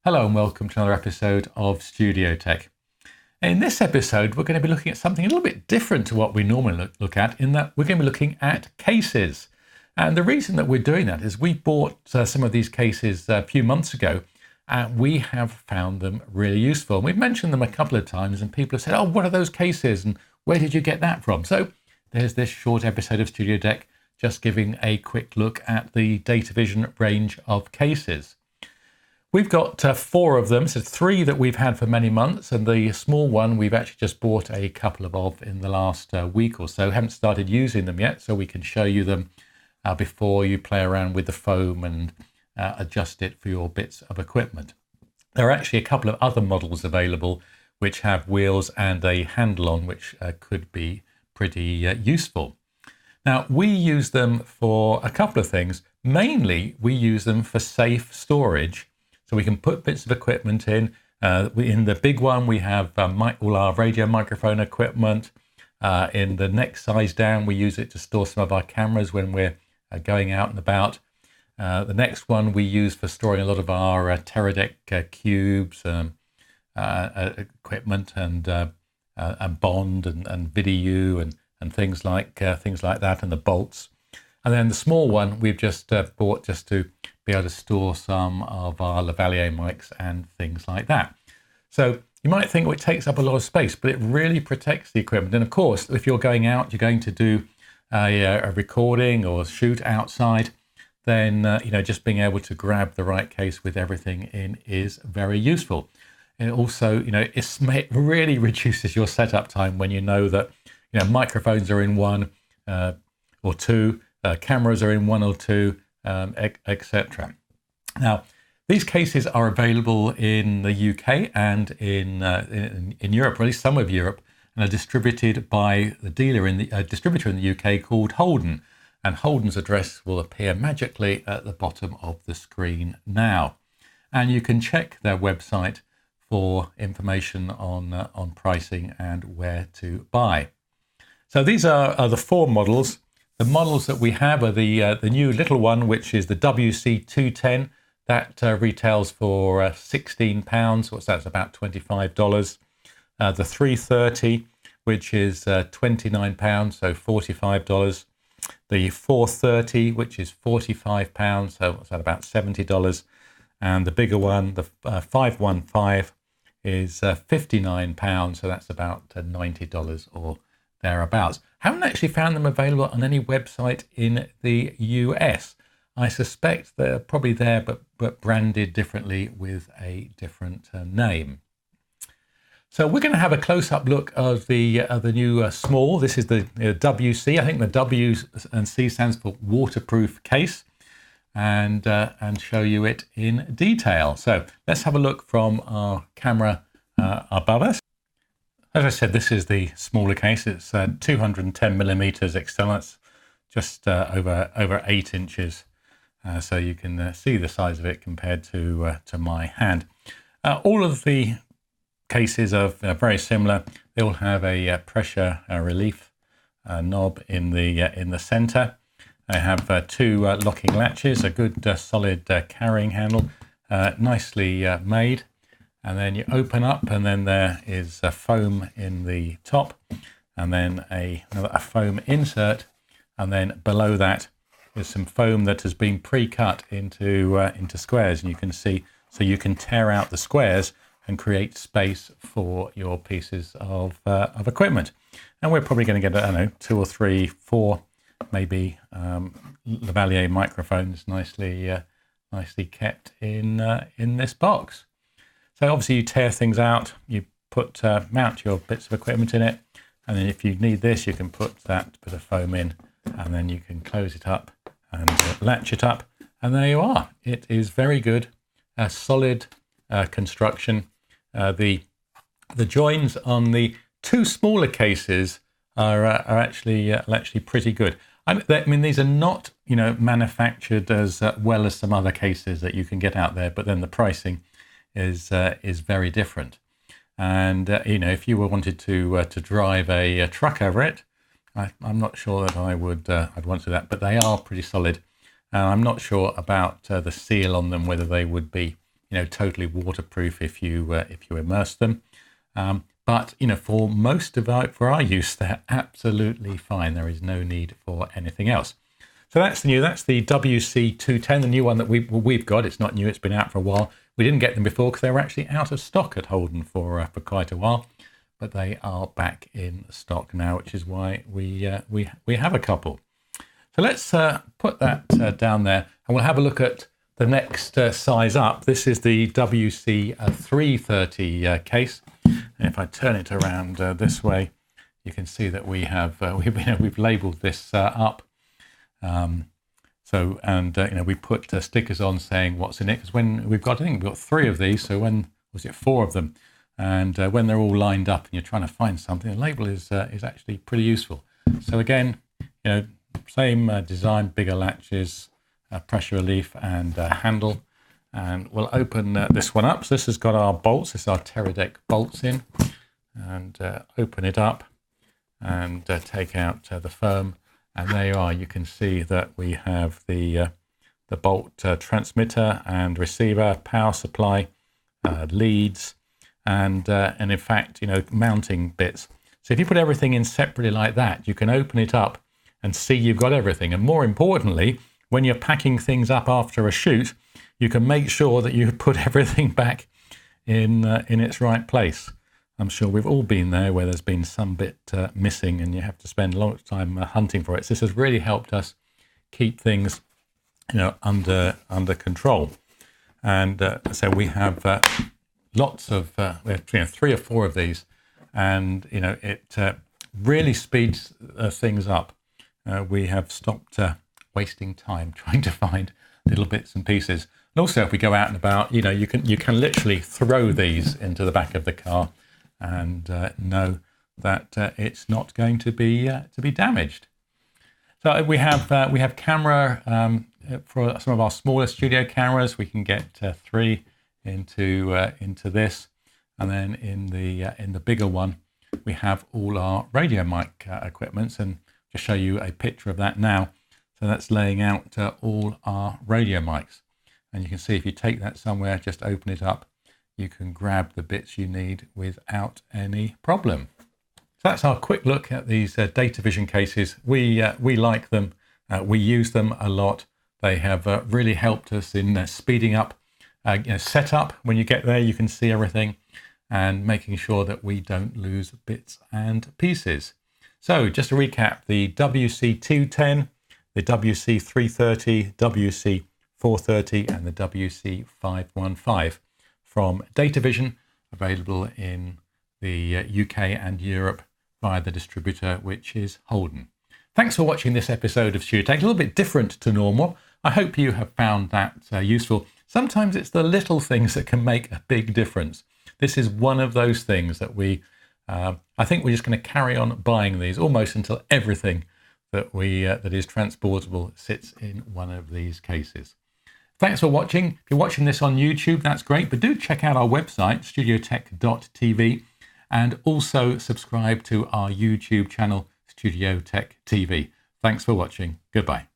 Hello and welcome to another episode of StudioTech. In this episode, we're going to be looking at something a little bit different to what we normally look at, in that we're going to be looking at cases. And the reason that we're doing that is we bought some of these cases a few months ago, and we have found them really useful. And we've mentioned them a couple of times, and people have said, oh, what are those cases? And where did you get that from? So there's this short episode of StudioTech just giving a quick look at the Datavision range of cases. We've got 4 of them, so 3 that we've had for many months, and the small one we've actually just bought a couple of in the last week or so. Haven't started using them yet, so we can show you them before you play around with the foam and adjust it for your bits of equipment. There are actually a couple of other models available which have wheels and a handle on, which could be pretty useful. Now, we use them for a couple of things. Mainly, we use them for safe storage. So we can put bits of equipment in. In the big one, we have all our radio microphone equipment. In the next size down, we use it to store some of our cameras when we're going out and about. The next one we use for storing a lot of our Teradek cubes, equipment, and bond and VDU and things like that, and the bolts. And then the small one we've just bought just to be able to store some of our lavalier mics and things like that. So you might think, well, it takes up a lot of space, but it really protects the equipment. And of course, if you're going out, you're going to do a recording or shoot outside, then just being able to grab the right case with everything in is very useful. And also, it really reduces your setup time when you know that microphones are in 1 or 2. Cameras are in 1 or 2, etc. Now, these cases are available in the UK and in Europe, or at least some of Europe, and are distributed by the distributor in the UK called Holden. And Holden's address will appear magically at the bottom of the screen now. And you can check their website for information on pricing and where to buy. So these are the 4 models. The models that we have are the new little one, which is the WC210. That retails for £16. What's that? It's about $25. The 330, which is £29, so $45. The 430, which is £45, so what's that? About $70. And the bigger one, the 515, is £59, so that's about $90 or thereabouts. Haven't actually found them available on any website in the US. I suspect they're probably there, but branded differently with a different name. So we're going to have a close-up look of the new small. This is the WC. I think the W and C stands for waterproof case, and show you it in detail. So let's have a look from our camera above us. As I said, this is the smaller case. It's 210 millimeters external. It's just over 8 inches. So you can see the size of it compared to my hand. All of the cases are very similar. They all have a pressure relief knob in the center. They have 2 locking latches, a good solid carrying handle, nicely made. And then you open up, and then there is a foam in the top, and then a foam insert, and then below that is some foam that has been pre-cut into squares, and you can see, so you can tear out the squares and create space for your pieces of equipment. And we're probably going to get, I don't know, 2 or 3, 4, maybe lavalier microphones nicely kept in this box. So obviously you tear things out, you mount your bits of equipment in it, and then if you need this, you can put that bit of foam in, and then you can close it up and latch it up, and there you are. It is very good, solid construction. The joins on the 2 smaller cases are actually pretty good. I mean, these are not manufactured as well as some other cases that you can get out there, but then the pricing is very different. And if you wanted to drive a truck over it, I'm not sure that I'd want to do that, but they are pretty solid. I'm not sure about the seal on them, whether they would be totally waterproof if you immerse them. But for most of our use, they're absolutely fine. There is no need for anything else. So that's the WC210, the new one that we've got. It's not new; it's been out for a while. We didn't get them before because they were actually out of stock at Holden for quite a while, but they are back in stock now, which is why we have a couple. So let's put that down there, and we'll have a look at the next size up. This is the WC330 case. And if I turn it around this way, you can see that we have we've labelled this up. We put stickers on saying what's in it, because when we've got 3 of these, so when was it 4 of them, and when they're all lined up and you're trying to find something, a label is actually pretty useful. So again, same design, bigger latches, pressure relief and handle. And we'll open this one up. So this has got our bolts. This is our Teradek bolts in. And open it up and take out the foam. And there you are. You can see that we have the bolt transmitter and receiver, power supply, leads, and in fact, mounting bits. So if you put everything in separately like that, you can open it up and see you've got everything. And more importantly, when you're packing things up after a shoot, you can make sure that you put everything back in its right place. I'm sure we've all been there where there's been some bit missing and you have to spend a long time hunting for it. So this has really helped us keep things under control. And so we have lots of, we have 3 or 4 of these, and it really speeds things up. We have stopped wasting time trying to find little bits and pieces. And also, if we go out and about, you can literally throw these into the back of the car and know that it's not going to be damaged. So we have camera for some of our smaller studio cameras. We can get 3 into this, and then in the bigger one, we have all our radio mic equipments, and just show you a picture of that now. So that's laying out all our radio mics, and you can see if you take that somewhere, just open it up, you can grab the bits you need without any problem. So that's our quick look at these Datavision cases. We like them. We use them a lot. They have really helped us in speeding up setup. When you get there, you can see everything, and making sure that we don't lose bits and pieces. So just to recap, the WC210, the WC330, WC430, and the WC515 from Datavision, available in the UK and Europe via the distributor, which is Holden. Thanks for watching this episode of StudioTech. A little bit different to normal. I hope you have found that useful. Sometimes it's the little things that can make a big difference. This is one of those things that I think we're just going to carry on buying these almost until everything that that is transportable sits in one of these cases. Thanks for watching. If you're watching this on YouTube, that's great, but do check out our website, studiotech.tv, and also subscribe to our YouTube channel, StudioTech TV. Thanks for watching. Goodbye.